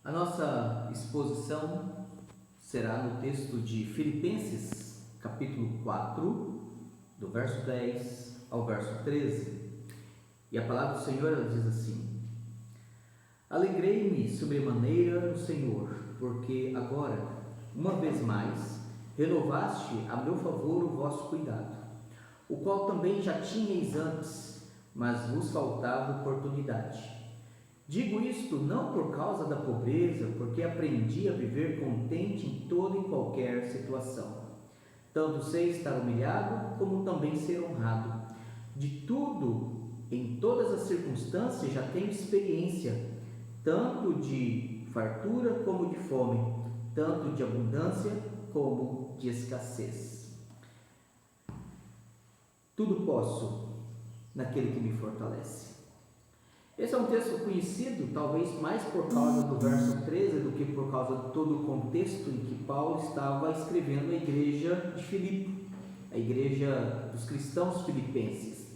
A nossa exposição será no texto de Filipenses, capítulo 4, do verso 10 ao verso 13. E a palavra do Senhor ela diz assim: Alegrei-me sobremaneira no Senhor, porque agora, uma vez mais, renovaste a meu favor o vosso cuidado, o qual também já tinhais antes, mas vos faltava oportunidade. Digo isto não por causa da pobreza, porque aprendi a viver contente em toda e qualquer situação. Tanto sei estar humilhado, como também ser honrado. De tudo, em todas as circunstâncias, já tenho experiência, tanto de fartura como de fome, tanto de abundância como de escassez. Tudo posso naquele que me fortalece. Esse é um texto conhecido, talvez mais por causa do verso 13 do que por causa de todo o contexto em que Paulo estava escrevendo a igreja de Filipe, a igreja dos cristãos filipenses.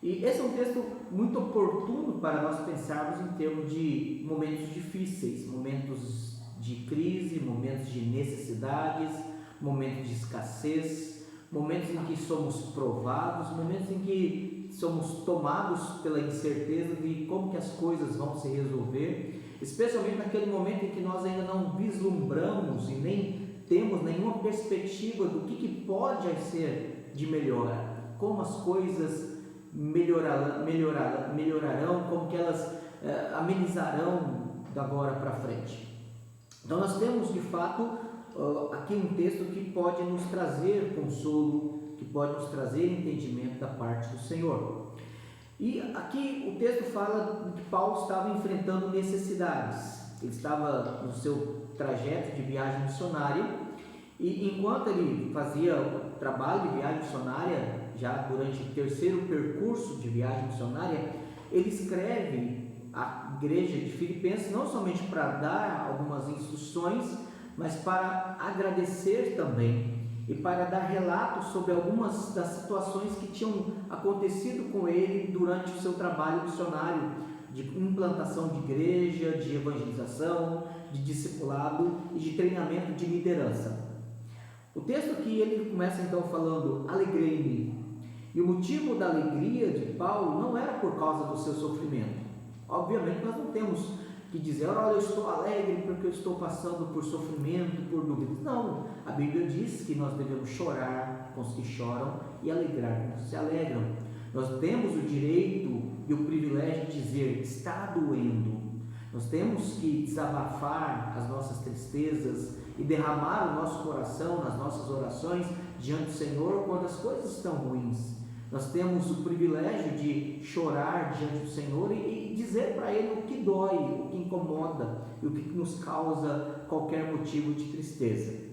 E esse é um texto muito oportuno para nós pensarmos em termos de momentos difíceis, momentos de crise, momentos de necessidades, momentos de escassez, momentos em que somos provados, momentos em que somos tomados pela incerteza de como que as coisas vão se resolver, especialmente naquele momento em que nós ainda não vislumbramos e nem temos nenhuma perspectiva do que pode ser de melhor, como as coisas melhorarão, como que elas amenizarão da agora para frente. Então nós temos de fato aqui um texto que pode nos trazer consolo, que pode nos trazer entendimento da parte do Senhor. E aqui o texto fala que Paulo estava enfrentando necessidades. Ele estava no seu trajeto de viagem missionária e enquanto ele fazia o trabalho de viagem missionária, já durante o terceiro percurso de viagem missionária, ele escreve à igreja de Filipenses não somente para dar algumas instruções, mas para agradecer também e para dar relatos sobre algumas das situações que tinham acontecido com ele durante o seu trabalho missionário, de implantação de igreja, de evangelização, de discipulado e de treinamento de liderança. O texto aqui ele começa então falando: alegrei-me. E o motivo da alegria de Paulo não era por causa do seu sofrimento. Obviamente nós não temos que dizer, olha, eu estou alegre porque eu estou passando por sofrimento, por dúvidas. Não, a Bíblia diz que nós devemos chorar com os que choram e alegrar com os que se alegram. Nós temos o direito e o privilégio de dizer, está doendo. Nós temos que desabafar as nossas tristezas e derramar o nosso coração nas nossas orações diante do Senhor quando as coisas estão ruins. Nós temos o privilégio de chorar diante do Senhor e dizer para Ele o que dói, o que incomoda e o que nos causa qualquer motivo de tristeza.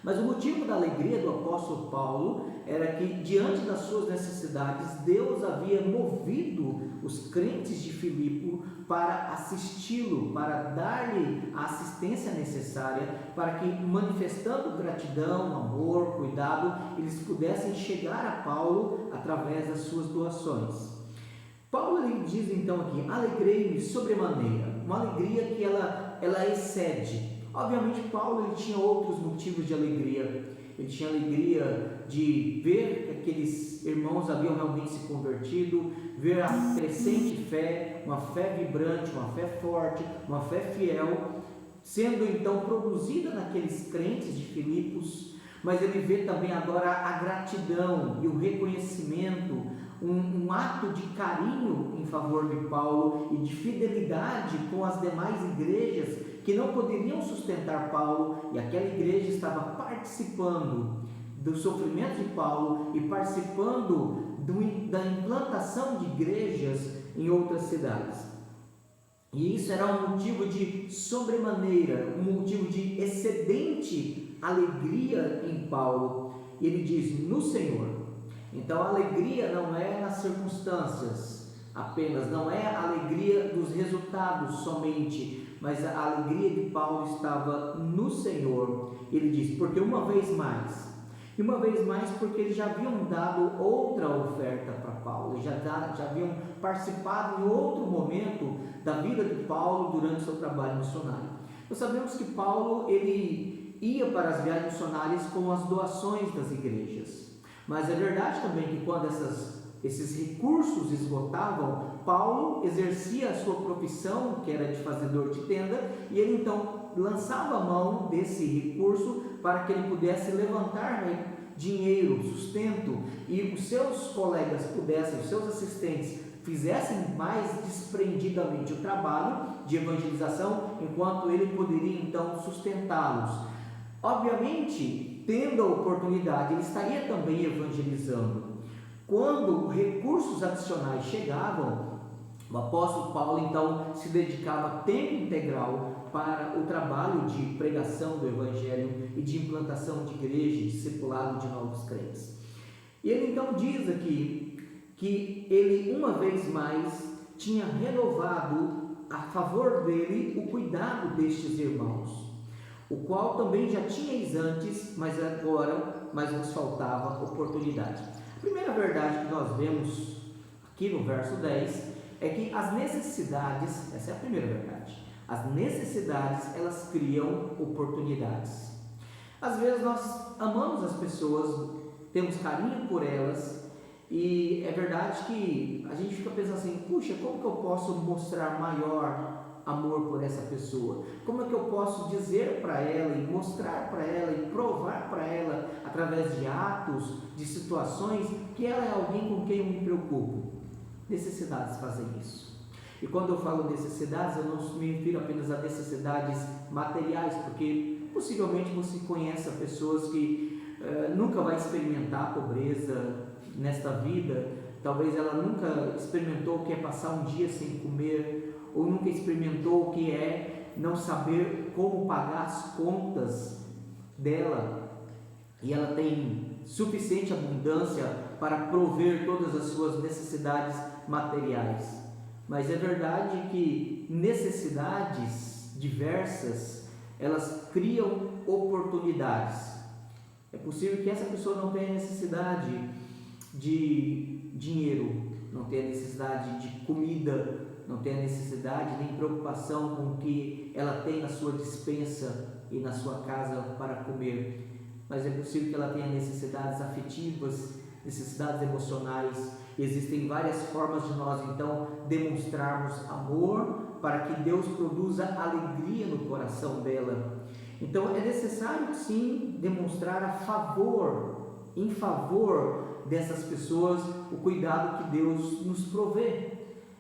Mas o motivo da alegria do apóstolo Paulo era que, diante das suas necessidades, Deus havia movido os crentes de Filipe para assisti-lo, para dar-lhe a assistência necessária, para que, manifestando gratidão, amor, cuidado, eles pudessem chegar a Paulo através das suas doações. Paulo ele diz então aqui, alegrei-me sobremaneira, uma alegria que ela excede. Obviamente Paulo ele tinha outros motivos de alegria. Ele tinha alegria de ver que aqueles irmãos haviam realmente se convertido, ver a crescente fé, uma fé vibrante, uma fé forte, uma fé fiel, sendo então produzida naqueles crentes de Filipos. Mas ele vê também agora a gratidão e o reconhecimento, um ato de carinho em favor de Paulo e de fidelidade com as demais igrejas que não poderiam sustentar Paulo, e aquela igreja estava participando do sofrimento de Paulo e participando da implantação de igrejas em outras cidades. E isso era um motivo de sobremaneira, um motivo de excedente alegria em Paulo. E ele diz, no Senhor. Então a alegria não é nas circunstâncias apenas, não é a alegria dos resultados somente, mas a alegria de Paulo estava no Senhor. Ele diz, porque uma vez mais, E uma vez mais porque eles já haviam dado outra oferta para Paulo, já haviam participado em outro momento da vida de Paulo durante seu trabalho missionário. Nós sabemos que Paulo ele ia para as viagens missionárias com as doações das igrejas, mas é verdade também que quando esses recursos esgotavam, Paulo exercia a sua profissão, que era de fazedor de tenda, e ele então lançava a mão desse recurso para que ele pudesse levantar dinheiro, sustento, e os seus colegas pudessem, os seus assistentes fizessem mais desprendidamente o trabalho de evangelização, enquanto ele poderia então sustentá-los. Obviamente, tendo a oportunidade, ele estaria também evangelizando. Quando recursos adicionais chegavam, o apóstolo Paulo então se dedicava tempo integral para o trabalho de pregação do Evangelho e de implantação de igreja, de discipulado de novos crentes. E ele então diz aqui que ele uma vez mais tinha renovado a favor dele o cuidado destes irmãos, o qual também já tinhais antes, mas vos faltava oportunidade. A primeira verdade que nós vemos aqui no verso 10 é que as necessidades, essa é a primeira verdade, as necessidades elas criam oportunidades. Às vezes nós amamos as pessoas, temos carinho por elas, e é verdade que a gente fica pensando assim, puxa, como que eu posso mostrar maior amor por essa pessoa? Como é que eu posso dizer para ela e mostrar para ela e provar para ela, através de atos, de situações, que ela é alguém com quem eu me preocupo? Necessidades fazem isso. E quando eu falo necessidades, eu não me refiro apenas a necessidades materiais, porque possivelmente você conhece pessoas que nunca vai experimentar a pobreza nesta vida, talvez ela nunca experimentou o que é passar um dia sem comer, ou nunca experimentou o que é não saber como pagar as contas dela, e ela tem suficiente abundância para prover todas as suas necessidades materiais. Mas é verdade que necessidades diversas, elas criam oportunidades. É possível que essa pessoa não tenha necessidade de dinheiro, não tenha necessidade de comida, não tenha necessidade nem preocupação com o que ela tem na sua despensa e na sua casa para comer. Mas é possível que ela tenha necessidades afetivas, necessidades emocionais. Existem várias formas de nós então demonstrarmos amor para que Deus produza alegria no coração dela. Então é necessário sim demonstrar em favor dessas pessoas o cuidado que Deus nos provê.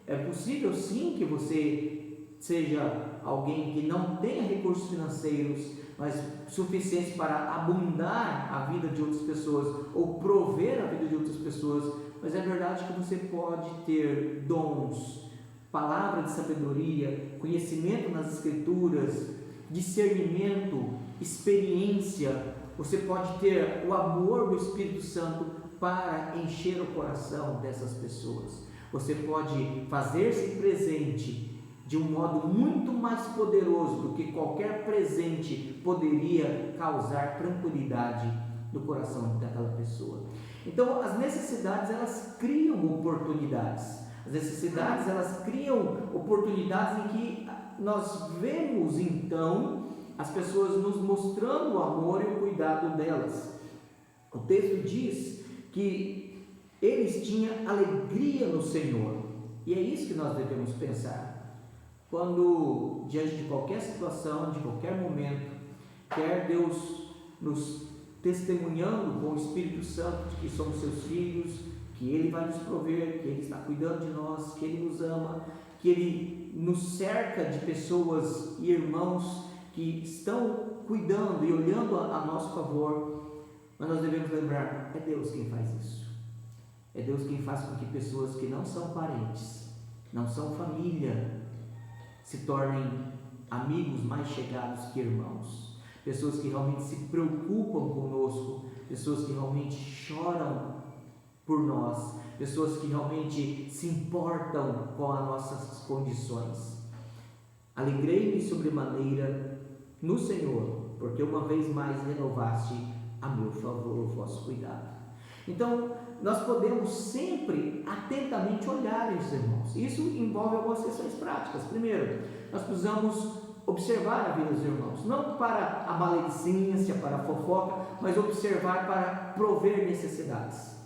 É possível sim que você seja alguém que não tenha recursos financeiros, mas suficientes para abundar a vida de outras pessoas ou prover a vida de outras pessoas, mas é verdade que você pode ter dons, palavra de sabedoria, conhecimento nas escrituras, discernimento, experiência. Você pode ter o amor do Espírito Santo para encher o coração dessas pessoas. Você pode fazer-se presente de um modo muito mais poderoso do que qualquer presente poderia causar tranquilidade no coração daquela pessoa. Então, as necessidades, elas criam oportunidades. As necessidades, elas criam oportunidades em que nós vemos, então, as pessoas nos mostrando o amor e o cuidado delas. O texto diz que eles tinham alegria no Senhor. E é isso que nós devemos pensar. Quando, diante de qualquer situação, de qualquer momento, quer Deus nos testemunhando com o Espírito Santo de que somos seus filhos, que Ele vai nos prover, que Ele está cuidando de nós, que Ele nos ama, que Ele nos cerca de pessoas e irmãos que estão cuidando e olhando a nosso favor, mas nós devemos lembrar, é Deus quem faz isso. É Deus quem faz com que pessoas que não são parentes, não são família, se tornem amigos mais chegados que irmãos. Pessoas que realmente se preocupam conosco, pessoas que realmente choram por nós, pessoas que realmente se importam com as nossas condições. Alegrei-me sobremaneira no Senhor, porque uma vez mais renovaste a meu favor, o vosso cuidado. Então, nós podemos sempre atentamente olhar esses irmãos. Isso envolve algumas questões práticas. Primeiro, nós precisamos observar a vida dos irmãos, não para a maledicência, para a fofoca, mas observar para prover necessidades.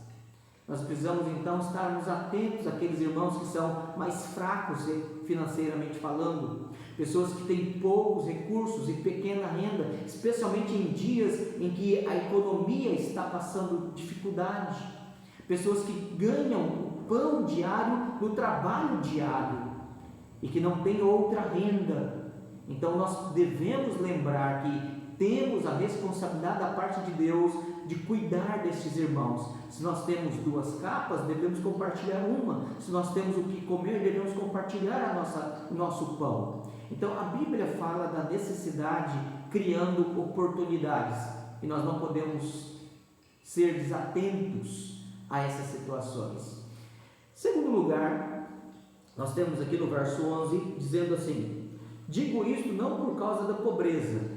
Nós precisamos então estarmos atentos àqueles irmãos que são mais fracos financeiramente falando, pessoas que têm poucos recursos e pequena renda, especialmente em dias em que a economia está passando dificuldade, pessoas que ganham o pão diário no trabalho diário e que não têm outra renda. Então nós devemos lembrar que temos a responsabilidade da parte de Deus de cuidar destes irmãos. Se nós temos 2 capas, devemos compartilhar uma. Se nós temos o que comer, devemos compartilhar o nosso pão. Então a Bíblia fala da necessidade criando oportunidades, e nós não podemos ser desatentos a essas situações. Segundo lugar, nós temos aqui no verso 11 dizendo assim: digo isto não por causa da pobreza.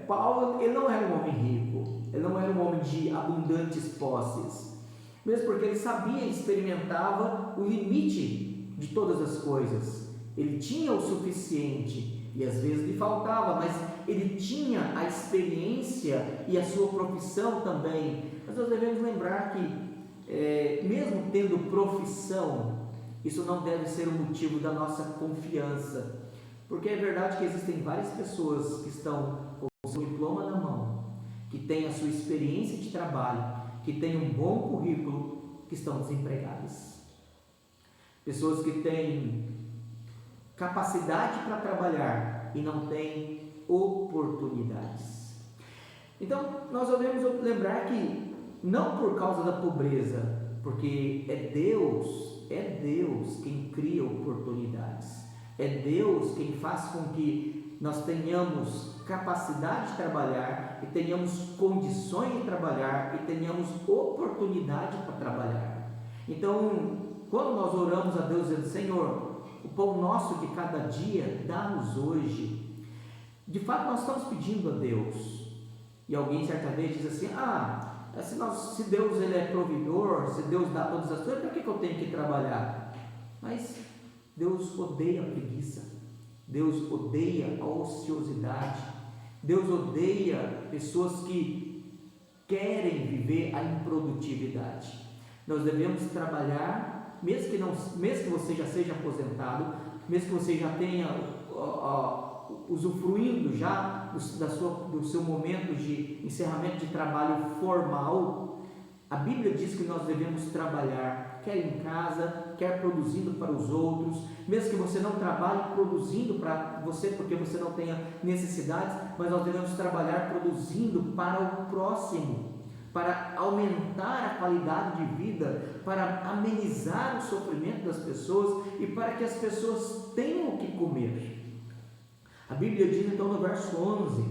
Paulo, ele não era um homem rico, ele não era um homem de abundantes posses, mesmo porque ele sabia e experimentava o limite de todas as coisas. Ele tinha o suficiente e às vezes lhe faltava, mas ele tinha a experiência e a sua profissão também. Mas nós devemos lembrar que mesmo tendo profissão, isso não deve ser o motivo da nossa confiança, porque é verdade que existem várias pessoas que estão com o seu diploma na mão, que têm a sua experiência de trabalho, que têm um bom currículo, que estão desempregadas. Pessoas que têm capacidade para trabalhar e não têm oportunidades. Então, nós devemos lembrar que não por causa da pobreza, porque é Deus quem cria oportunidades. É Deus quem faz com que nós tenhamos capacidade de trabalhar e tenhamos condições de trabalhar e tenhamos oportunidade para trabalhar. Então, quando nós oramos a Deus dizendo: Senhor, o pão nosso de cada dia dá-nos hoje, de fato nós estamos pedindo a Deus. E alguém certa vez diz assim: se Deus ele é provedor, se Deus dá todas as coisas, por que eu tenho que trabalhar? Mas Deus odeia a preguiça, Deus odeia a ociosidade, Deus odeia pessoas que querem viver a improdutividade. Nós devemos trabalhar, mesmo que você já seja aposentado, mesmo que você já tenha usufruindo já do seu momento de encerramento de trabalho formal, a Bíblia diz que nós devemos trabalhar, quer em casa, quer produzindo para os outros, mesmo que você não trabalhe produzindo para você, porque você não tenha necessidades, mas nós devemos trabalhar produzindo para o próximo, para aumentar a qualidade de vida, para amenizar o sofrimento das pessoas e para que as pessoas tenham o que comer. A Bíblia diz então no verso 11: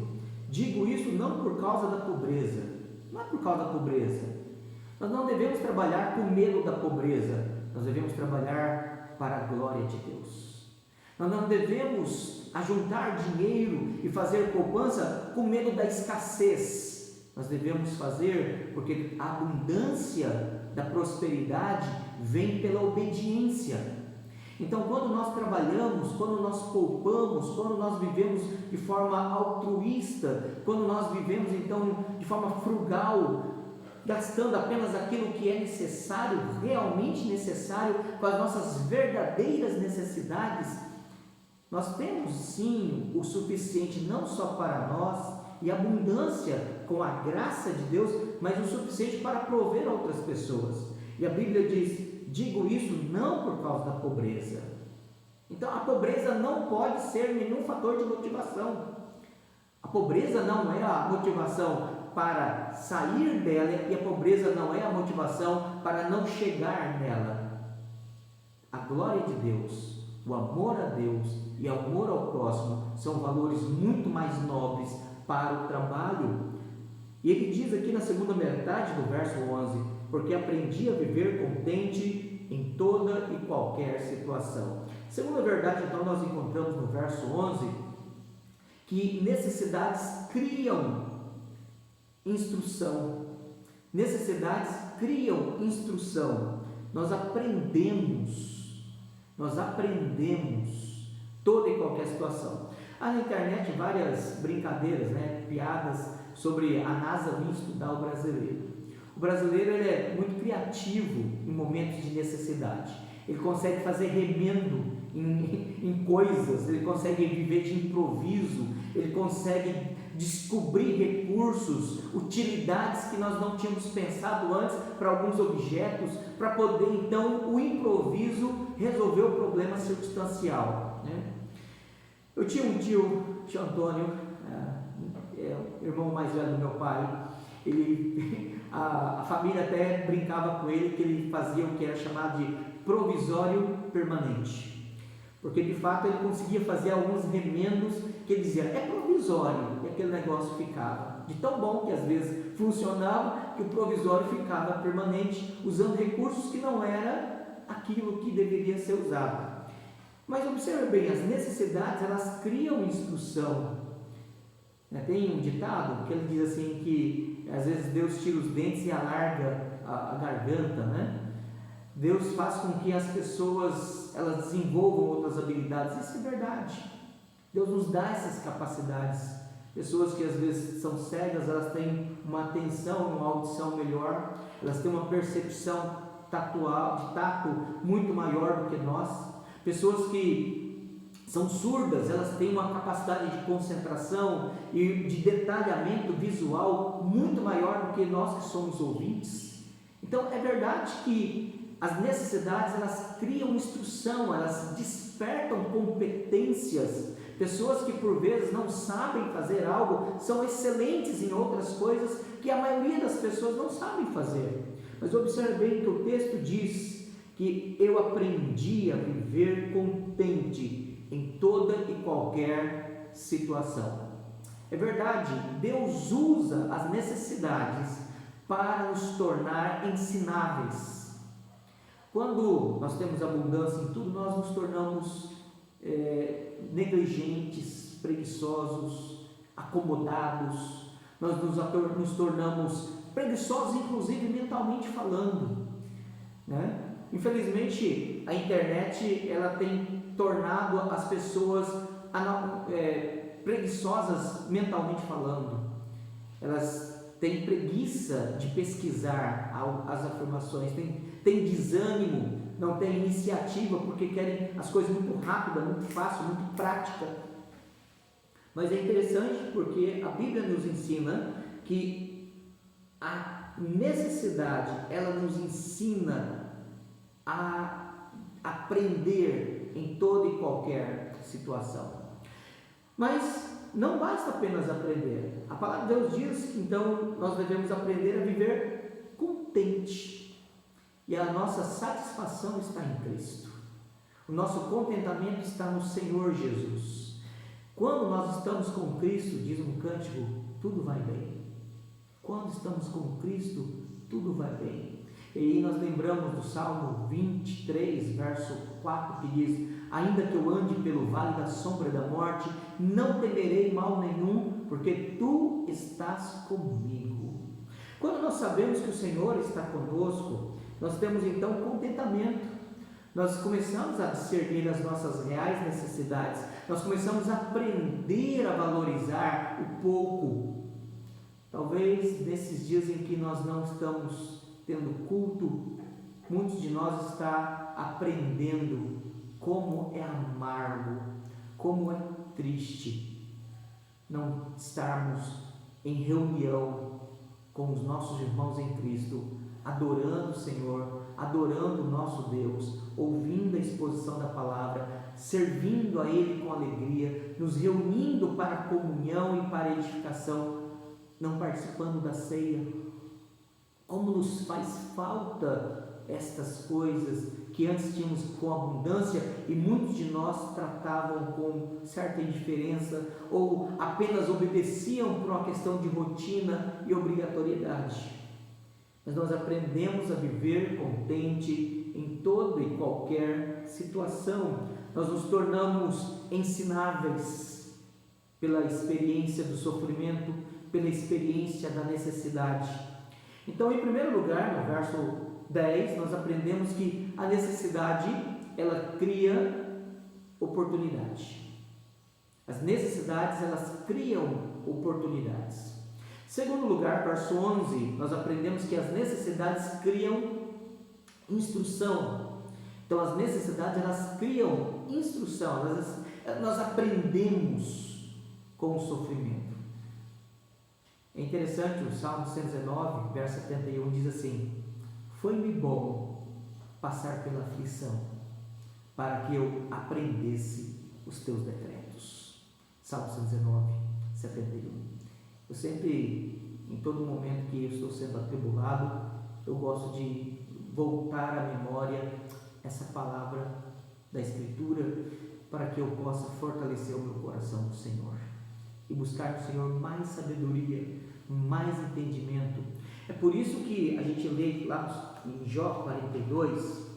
digo isso não por causa da pobreza. Não é por causa da pobreza. Nós não devemos trabalhar com medo da pobreza, nós devemos trabalhar para a glória de Deus. Nós não devemos ajuntar dinheiro e fazer poupança com medo da escassez. Nós devemos fazer porque a abundância da prosperidade vem pela obediência. Então, quando nós trabalhamos, quando nós poupamos, quando nós vivemos de forma altruísta, quando nós vivemos então de forma frugal, gastando apenas aquilo que é necessário, realmente necessário, com as nossas verdadeiras necessidades, nós temos sim o suficiente não só para nós e abundância com a graça de Deus, mas o suficiente para prover a outras pessoas. E a Bíblia diz: digo isso não por causa da pobreza. Então a pobreza não pode ser nenhum fator de motivação. A pobreza não é a motivação para sair dela, e a pobreza não é a motivação para não chegar nela. A glória de Deus, o amor a Deus e o amor ao próximo são valores muito mais nobres para o trabalho. E ele diz aqui na segunda metade do verso 11: porque aprendi a viver contente em toda e qualquer situação. Segunda verdade, então, nós encontramos no verso 11 que necessidades criam instrução. Necessidades criam instrução. Nós aprendemos toda e qualquer situação. Há na internet várias brincadeiras, piadas sobre a NASA vir estudar o brasileiro. O brasileiro ele é muito criativo em momentos de necessidade. Ele consegue fazer remendo em coisas, ele consegue viver de improviso, ele consegue descobrir recursos, utilidades que nós não tínhamos pensado antes para alguns objetos, para poder então o improviso resolver o problema circunstancial. Eu tinha um tio Antônio, o irmão mais velho do meu pai. A família até brincava com ele que ele fazia o que era chamado de provisório permanente, porque de fato ele conseguia fazer alguns remendos que ele dizia, é provisório, e aquele negócio ficava de tão bom que às vezes funcionava, que o provisório ficava permanente, usando recursos que não era aquilo que deveria ser usado. Mas observe bem, as necessidades elas criam instrução. Tem um ditado que ele diz assim que às vezes Deus tira os dentes e alarga a garganta, Deus faz com que as pessoas elas desenvolvam outras habilidades. Isso é verdade. Deus nos dá essas capacidades. Pessoas que às vezes são cegas, elas têm uma atenção, uma audição melhor, elas têm uma percepção de tato muito maior do que nós. Pessoas que são surdas, elas têm uma capacidade de concentração e de detalhamento visual muito maior do que nós que somos ouvintes. Então é verdade que as necessidades elas criam instrução, elas despertam competências. Pessoas que por vezes não sabem fazer algo, são excelentes em outras coisas que a maioria das pessoas não sabem fazer. Mas observe bem que o texto diz que eu aprendi a viver contente em toda e qualquer situação. É verdade, Deus usa as necessidades para nos tornar ensináveis. Quando nós temos abundância em tudo, nós nos tornamos negligentes, preguiçosos, acomodados, nós nos tornamos preguiçosos, inclusive mentalmente falando, Infelizmente, a internet ela tem tornado as pessoas preguiçosas mentalmente falando. Elas têm preguiça de pesquisar as afirmações, têm desânimo, não têm iniciativa porque querem as coisas muito rápidas, muito fácil, muito prática. Mas é interessante porque a Bíblia nos ensina que a necessidade ela nos ensina a aprender em toda e qualquer situação. Mas não basta apenas aprender. A palavra de Deus diz que então nós devemos aprender a viver contente. E a nossa satisfação está em Cristo. O nosso contentamento está no Senhor Jesus. Quando nós estamos com Cristo, diz um cântico, tudo vai bem. Quando estamos com Cristo, tudo vai bem. E aí nós lembramos do Salmo 23, verso 4, que diz, ainda que eu ande pelo vale da sombra da morte, não temerei mal nenhum, porque Tu estás comigo. Quando nós sabemos que o Senhor está conosco, nós temos então contentamento. Nós começamos a discernir as nossas reais necessidades, nós começamos a aprender a valorizar o pouco. Talvez nesses dias em que nós não estamos tendo culto, muitos de nós está aprendendo como é amargo, como é triste não estarmos em reunião com os nossos irmãos em Cristo, adorando o Senhor, adorando o nosso Deus, ouvindo a exposição da palavra, servindo a Ele com alegria, nos reunindo para a comunhão e para a edificação, não participando da ceia. Como nos faz falta estas coisas que antes tínhamos com abundância e muitos de nós tratavam com certa indiferença ou apenas obedeciam por uma questão de rotina e obrigatoriedade. Mas nós aprendemos a viver contente em toda e qualquer situação. Nós nos tornamos ensináveis pela experiência do sofrimento, pela experiência da necessidade. Então, em primeiro lugar, no verso 10, nós aprendemos que a necessidade, ela cria oportunidade. As necessidades, elas criam oportunidades. Segundo lugar, verso 11, nós aprendemos que as necessidades criam instrução. Então, as necessidades, elas criam instrução. Nós aprendemos com o sofrimento. É interessante, o Salmo 119, verso 71, diz assim: foi-me bom passar pela aflição, para que eu aprendesse os teus decretos. Salmo 119, 71. Eu sempre, em todo momento que eu estou sendo atribulado, eu gosto de voltar à memória essa palavra da Escritura, para que eu possa fortalecer o meu coração do Senhor e buscar do Senhor mais sabedoria, mais entendimento. É por isso que a gente lê lá em Jó 42,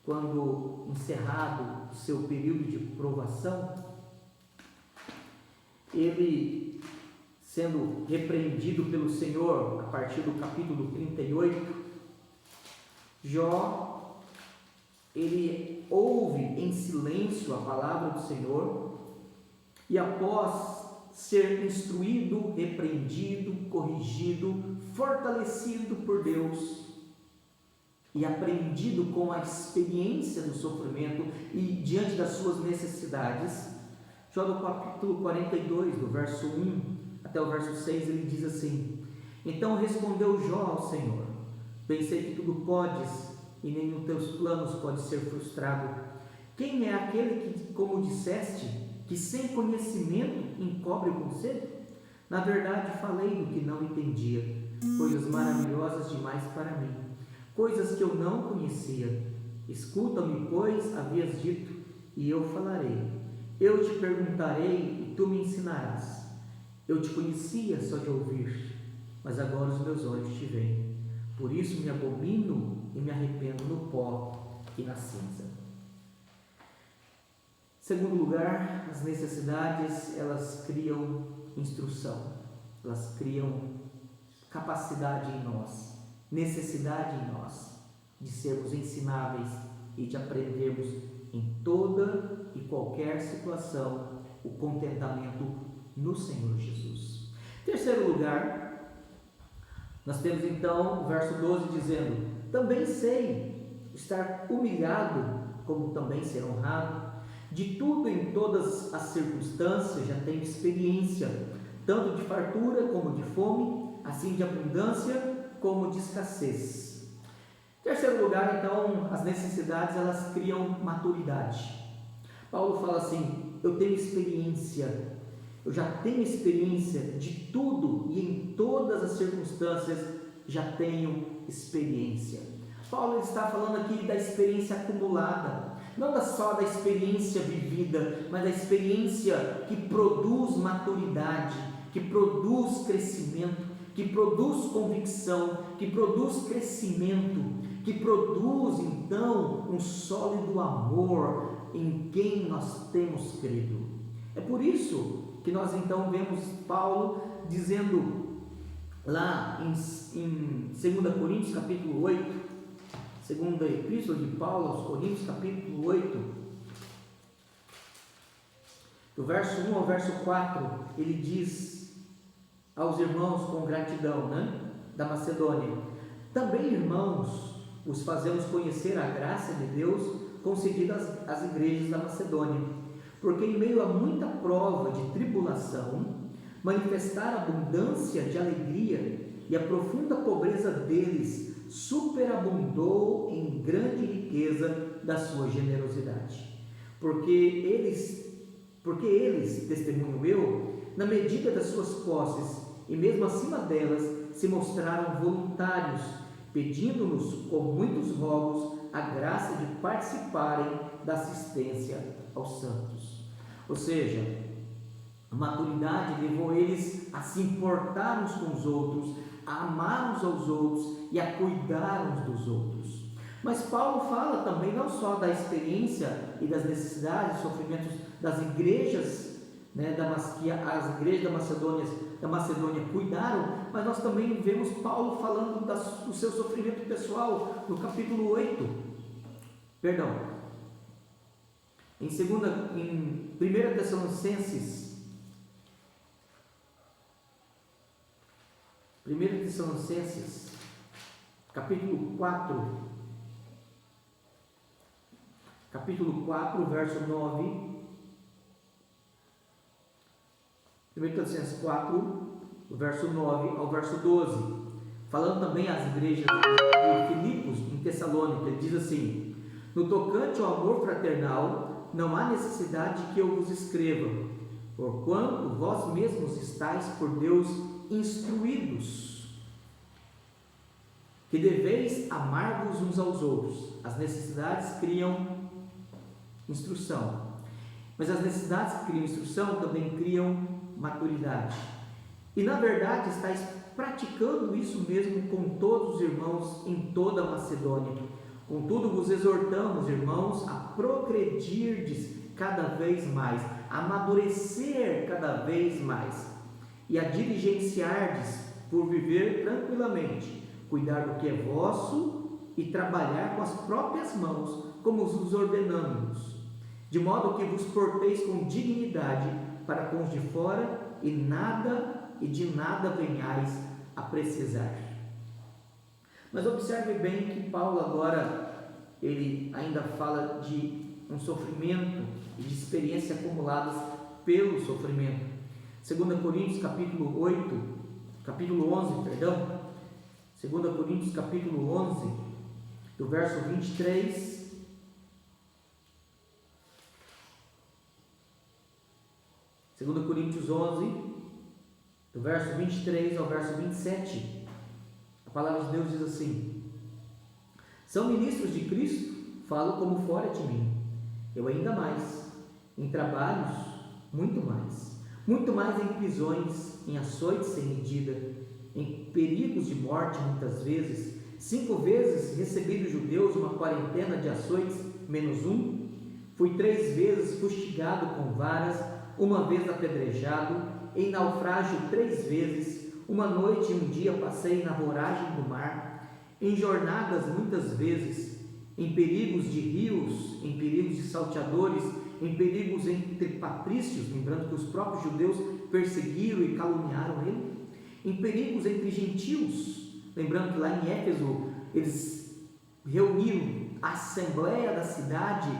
quando encerrado o seu período de provação, ele sendo repreendido pelo Senhor, a partir do capítulo 38, Jó, ele ouve em silêncio a palavra do Senhor, e após ser instruído, repreendido, corrigido, fortalecido por Deus e aprendido com a experiência do sofrimento e diante das suas necessidades, Jó no capítulo 42, do verso 1 até o verso 6, ele diz assim: então respondeu Jó ao Senhor: bem sei que tudo podes e nenhum teus planos pode ser frustrado. Quem é aquele que, como disseste, que sem conhecimento encobre o conselho? Na verdade falei do que não entendia, coisas maravilhosas demais para mim, coisas que eu não conhecia. Escuta-me, pois havias dito, e eu falarei. Eu te perguntarei e tu me ensinarás. Eu te conhecia só de ouvir, mas agora os meus olhos te veem. Por isso me abomino e me arrependo no pó e na cinza. Segundo lugar, as necessidades, elas criam instrução, elas criam capacidade em nós, necessidade em nós, de sermos ensináveis e de aprendermos em toda e qualquer situação o contentamento no Senhor Jesus. Terceiro lugar, nós temos então o verso 12 dizendo: também sei estar humilhado, como também ser honrado. De tudo em todas as circunstâncias já tenho experiência, tanto de fartura como de fome, assim de abundância como de escassez. Terceiro lugar, então, as necessidades, elas criam maturidade. Paulo fala assim: eu tenho experiência, eu já tenho experiência de tudo e em todas as circunstâncias já tenho experiência. Paulo está falando aqui da experiência acumulada, não só da experiência vivida, mas da experiência que produz maturidade, que produz crescimento, que produz convicção, que produz crescimento, que produz então um sólido amor em quem nós temos crido. É por isso que nós então vemos Paulo dizendo lá em 2 Coríntios capítulo 8, segunda epístola de Paulo aos Coríntios capítulo 8, do verso 1 ao verso 4, ele diz aos irmãos com gratidão, da Macedônia: também, irmãos, os fazemos conhecer a graça de Deus concedida às igrejas da Macedônia, porque em meio a muita prova de tribulação, manifestaram abundância de alegria, e a profunda pobreza deles superabundou em grande riqueza da sua generosidade. Porque eles, testemunho eu, na medida das suas posses, e mesmo acima delas, se mostraram voluntários, pedindo-nos com muitos rogos a graça de participarem da assistência aos santos. Ou seja, a maturidade levou eles a se importar uns com os outros, a amar uns aos outros e a cuidar uns dos outros. Mas Paulo fala também não só da experiência e das necessidades, sofrimentos das igrejas né, que as igrejas da Macedônia cuidaram, mas nós também vemos Paulo falando do seu sofrimento pessoal no capítulo 8, perdão, em 1 Tessalonicenses, 1 Tessalonicenses, capítulo 4, verso 9, 1 Tessalonicenses 4, verso 9 ao verso 12, falando também às igrejas de Filipos, em Tessalônica, ele diz assim: no tocante ao amor fraternal, não há necessidade que eu vos escreva, porquanto vós mesmos estáis por Deus instruídos, que deveis amar-vos uns aos outros. As necessidades criam instrução, mas as necessidades que criam instrução também criam maturidade, e na verdade estáis praticando isso mesmo com todos os irmãos em toda a Macedônia. Contudo vos exortamos, irmãos, a progredirdes cada vez mais, a amadurecer cada vez mais, e a diligenciardes por viver tranquilamente, cuidar do que é vosso e trabalhar com as próprias mãos, como vos ordenamos, de modo que vos porteis com dignidade para com os de fora, e de nada venhais a precisar. Mas observe bem que Paulo agora, ele ainda fala de um sofrimento e de experiências acumuladas pelo sofrimento. 2 Coríntios capítulo 11, 2 Coríntios capítulo 11, do verso 23 2 Coríntios 11, do verso 23 ao verso 27, a palavra de Deus diz assim: são ministros de Cristo, falo como fora de mim, eu ainda mais, em trabalhos, muito mais em prisões, em açoites sem medida, em perigos de morte muitas vezes, 5 vezes recebi dos judeus uma quarentena de açoites, menos um, fui 3 vezes fustigado com varas, 1 vez apedrejado, em naufrágio 3 vezes, 1 noite e 1 dia passei na voragem do mar, em jornadas muitas vezes, em perigos de rios, em perigos de salteadores, em perigos entre patrícios, lembrando que os próprios judeus perseguiram e caluniaram ele, em perigos entre gentios, lembrando que lá em Éfeso eles reuniram a assembleia da cidade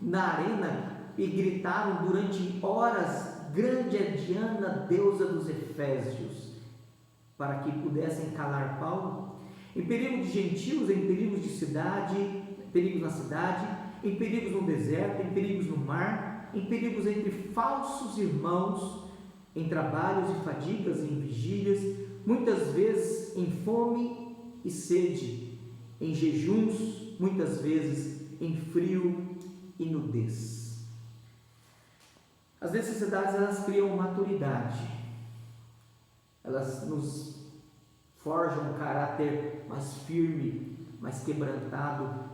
na arena e gritaram durante horas: grande é Diana, deusa dos Efésios, para que pudessem calar Paulo. Em perigo de gentios, em perigos de cidade, perigos na cidade, em perigos no deserto, em perigos no mar, em perigos entre falsos irmãos, em trabalhos e fadigas e em vigílias, muitas vezes em fome e sede, em jejuns, muitas vezes em frio e nudez. As necessidades, elas criam maturidade, elas nos forjam um caráter mais firme, mais quebrantado,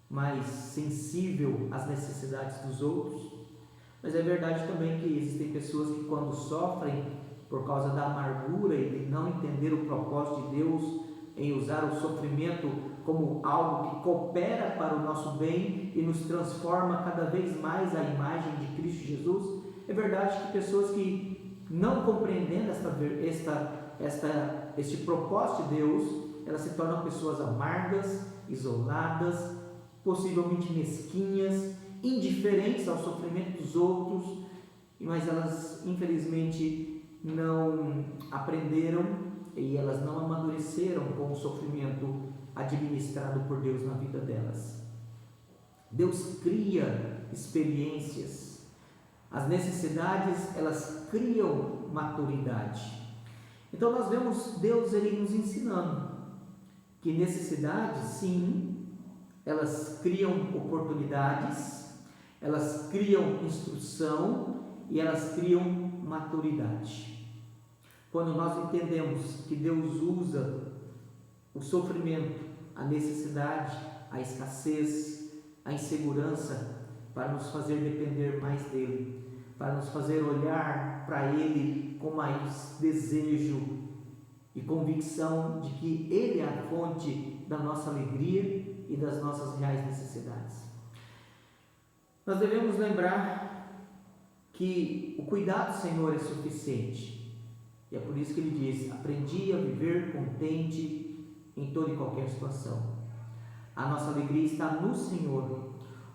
mais sensível às necessidades dos outros. Mas é verdade também que existem pessoas que, quando sofrem por causa da amargura e de não entender o propósito de Deus em usar o sofrimento como algo que coopera para o nosso bem e nos transforma cada vez mais à imagem de Cristo Jesus, é verdade que pessoas que, não compreendendo este propósito de Deus, elas se tornam pessoas amargas, isoladas, possivelmente mesquinhas, indiferentes ao sofrimento dos outros, mas elas infelizmente não aprenderam e elas não amadureceram com o sofrimento administrado por Deus na vida delas. Deus cria experiências, as necessidades, elas criam maturidade. Então nós vemos Deus, ele nos ensinando que necessidades, sim, elas criam oportunidades, elas criam instrução e elas criam maturidade. Quando nós entendemos que Deus usa o sofrimento, a necessidade, a escassez, a insegurança para nos fazer depender mais dele, para nos fazer olhar para Ele com mais desejo e convicção de que Ele é a fonte da nossa alegria e das nossas reais necessidades. Nós devemos lembrar que o cuidado do Senhor é suficiente, e é por isso que Ele diz: aprendi a viver contente em toda e qualquer situação. A nossa alegria está no Senhor,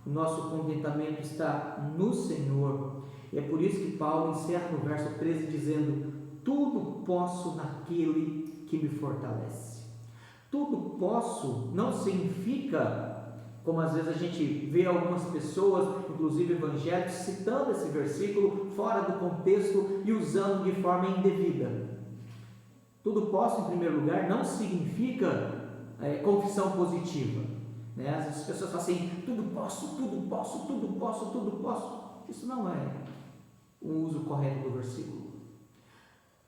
o nosso contentamento está no Senhor, e é por isso que Paulo encerra no verso 13 dizendo: tudo posso naquele que me fortalece. Tudo posso não significa, como às vezes a gente vê algumas pessoas, inclusive evangélicos, citando esse versículo fora do contexto e usando de forma indevida. Tudo posso, em primeiro lugar, não significa confissão positiva. Né? As pessoas falam assim: tudo posso, tudo posso, tudo posso, tudo posso. Isso não é um uso correto do versículo.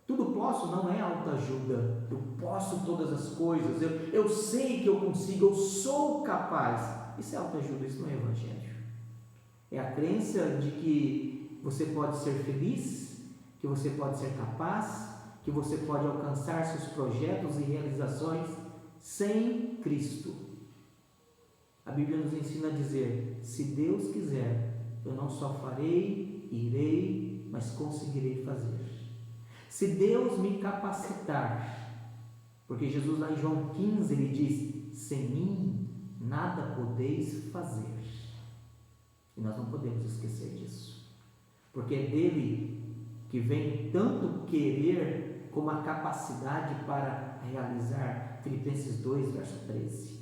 Tudo posso não é autoajuda. Eu posso todas as coisas, eu sei que eu consigo, eu sou capaz. Isso é autoajuda, isso não é evangelho. É a crença de que você pode ser feliz, que você pode ser capaz, que você pode alcançar seus projetos e realizações sem Cristo. A Bíblia nos ensina a dizer: se Deus quiser, eu não só farei, irei, mas conseguirei fazer. Se Deus me capacitar, porque Jesus lá em João 15 ele diz: sem mim nada podeis fazer. E nós não podemos esquecer disso, porque é dele que vem tanto querer como a capacidade para realizar. Filipenses 2, verso 13.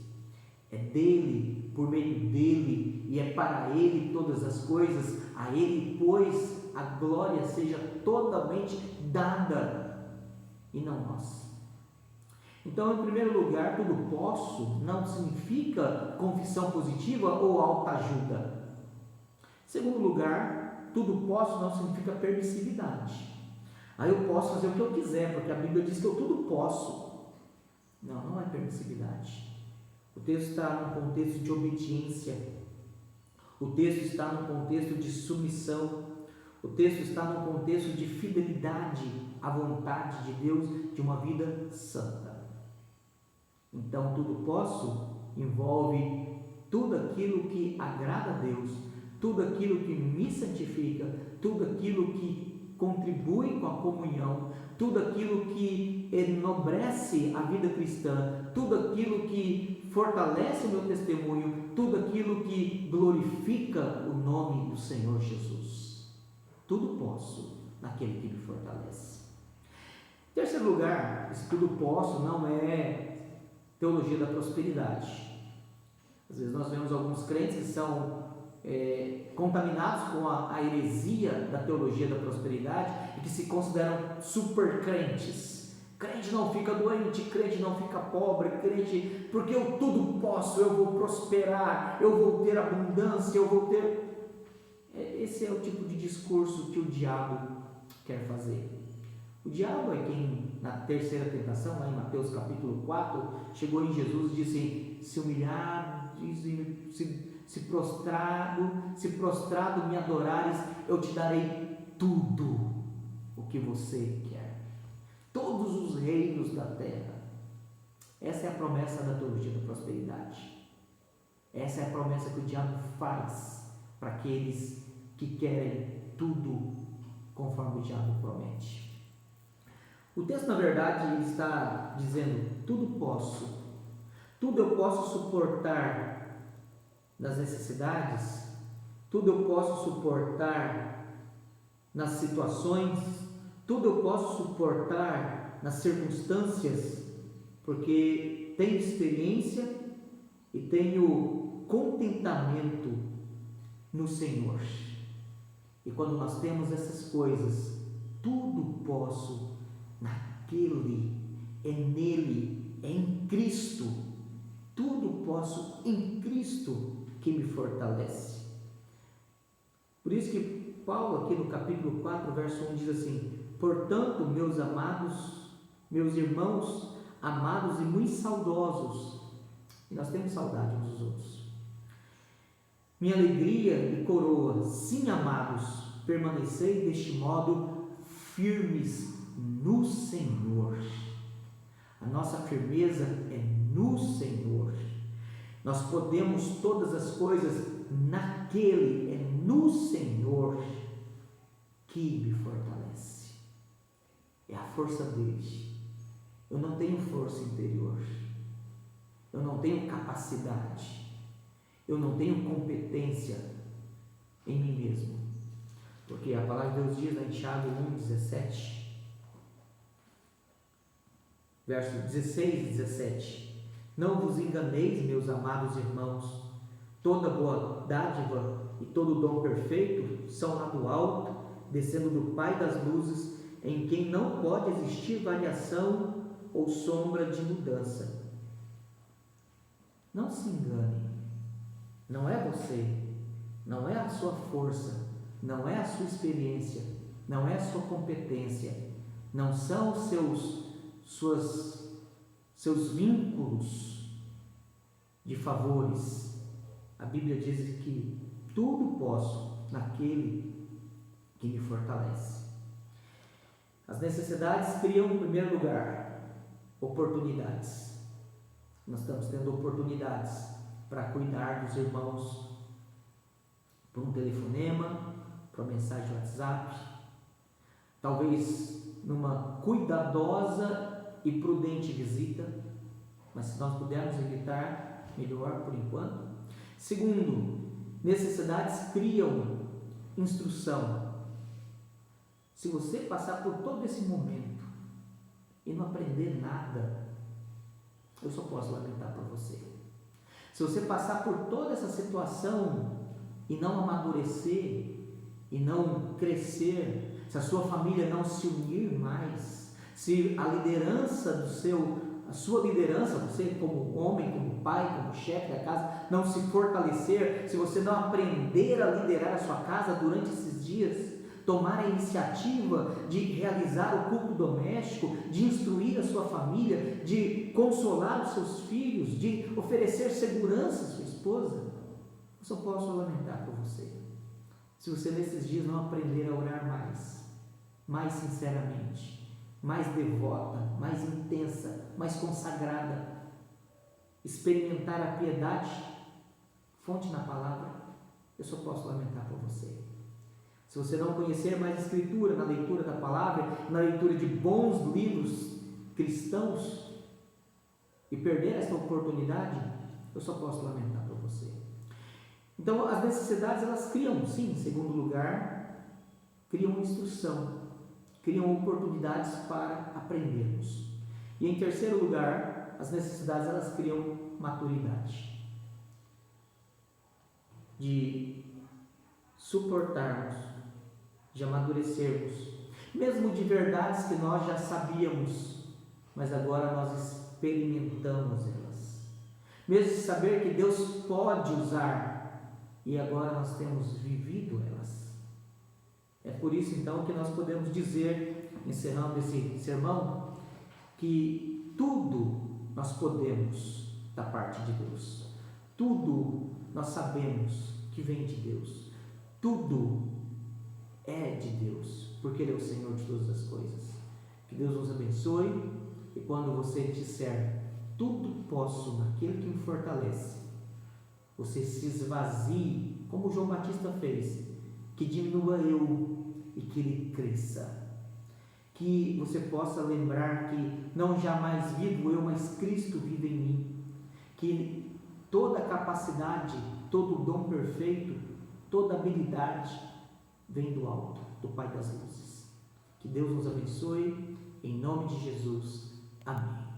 É dele, por meio dele, e é para ele todas as coisas. A ele, pois, a glória seja totalmente dada, e não nós. Então, em primeiro lugar, tudo posso não significa confissão positiva ou autoajuda. Em segundo lugar, tudo posso não significa permissividade. Aí eu posso fazer o que eu quiser, porque a Bíblia diz que eu tudo posso. Não, não é permissividade. O texto está num contexto de obediência. O texto está num contexto de submissão. O texto está num contexto de fidelidade à vontade de Deus, de uma vida santa. Então, tudo posso envolve tudo aquilo que agrada a Deus, tudo aquilo que me santifica, tudo aquilo que contribui com a comunhão, tudo aquilo que enobrece a vida cristã, tudo aquilo que fortalece o meu testemunho, tudo aquilo que glorifica o nome do Senhor Jesus. Tudo posso naquele que me fortalece. Em terceiro lugar, esse tudo posso não é teologia da prosperidade. Às vezes nós vemos alguns crentes que são contaminados com a heresia da teologia da prosperidade e que se consideram super crentes. Crente não fica doente, crente não fica pobre, crente, porque eu tudo posso, eu vou prosperar, eu vou ter abundância, eu vou ter... Esse é o tipo de discurso que o diabo quer fazer. O diabo é quem, na terceira tentação, lá em Mateus capítulo 4, chegou em Jesus e disse: se humilhar, se prostrado me adorares, eu te darei tudo o que você quer, todos os reinos da terra. Essa é a promessa da teologia da prosperidade. Essa é a promessa que o diabo faz para aqueles que querem tudo conforme o diabo promete. O texto, na verdade, ele está dizendo: tudo posso, tudo eu posso suportar nas necessidades, tudo eu posso suportar nas situações, tudo eu posso suportar nas circunstâncias, porque tenho experiência e tenho contentamento no Senhor. E quando nós temos essas coisas, tudo posso naquele, é nele, é em Cristo. Tudo posso em Cristo que me fortalece. Por isso que Paulo aqui no capítulo 4, verso 1 diz assim: portanto, meus amados, meus irmãos, amados e muito saudosos, e nós temos saudade uns dos outros, minha alegria e coroa, sim, amados, permanecei deste modo firmes no Senhor. A nossa firmeza é no Senhor. Nós podemos todas as coisas naquele, é no Senhor que me fortalece. É a força dele. Eu não tenho força interior. Eu não tenho capacidade. Eu não tenho competência em mim mesmo. Porque a palavra de Deus diz em Tiago 1,17, versos 16 e 17: Não vos enganeis, meus amados irmãos, toda boa dádiva e todo dom perfeito são lá do alto, descendo do Pai das luzes, em quem não pode existir variação ou sombra de mudança. Não se engane, não é você, não é a sua força, não é a sua experiência, não é a sua competência, não são os seus vínculos de favores. A Bíblia diz que tudo posso naquele que me fortalece. As necessidades criam, em primeiro lugar, oportunidades. Nós estamos tendo oportunidades para cuidar dos irmãos por um telefonema, por uma mensagem de WhatsApp, talvez numa cuidadosa e prudente visita, mas se nós pudermos evitar, melhor por enquanto. Segundo, necessidades criam instrução. Se você passar por todo esse momento e não aprender nada, eu só posso lamentar por você. Se você passar por toda essa situação e não amadurecer, e não crescer, se a sua família não se unir mais, se a liderança a sua liderança, você como homem, como pai, como chefe da casa, não se fortalecer, se você não aprender a liderar a sua casa durante esses dias, tomar a iniciativa de realizar o culto doméstico, de instruir a sua família, de consolar os seus filhos, de oferecer segurança à sua esposa, eu só posso lamentar por você. Se você nesses dias não aprender a orar mais sinceramente, mais devota, mais intensa, mais consagrada, experimentar a piedade, fonte na palavra, eu só posso lamentar por você. Se você não conhecer mais a Escritura, na leitura da palavra, na leitura de bons livros cristãos, e perder essa oportunidade, eu só posso lamentar por você. Então, as necessidades, elas criam, sim, em segundo lugar, criam instrução, criam oportunidades para aprendermos. E em terceiro lugar, as necessidades, elas criam maturidade, de suportarmos, de amadurecermos, mesmo de verdades que nós já sabíamos, mas agora nós experimentamos elas, mesmo de saber que Deus pode usar, e agora nós temos vivido elas. É por isso então que nós podemos dizer, encerrando esse sermão, que tudo nós podemos da parte de Deus, tudo nós sabemos que vem de Deus, tudo é de Deus, porque Ele é o Senhor de todas as coisas. Que Deus nos abençoe, e quando você disser tudo posso naquele que me fortalece, você se esvazie, como João Batista fez, que diminua eu e que Ele cresça. Que você possa lembrar que não jamais vivo eu, mas Cristo vive em mim. Que toda capacidade, todo dom perfeito, toda habilidade vem do alto, do Pai das luzes. Que Deus nos abençoe, em nome de Jesus. Amém.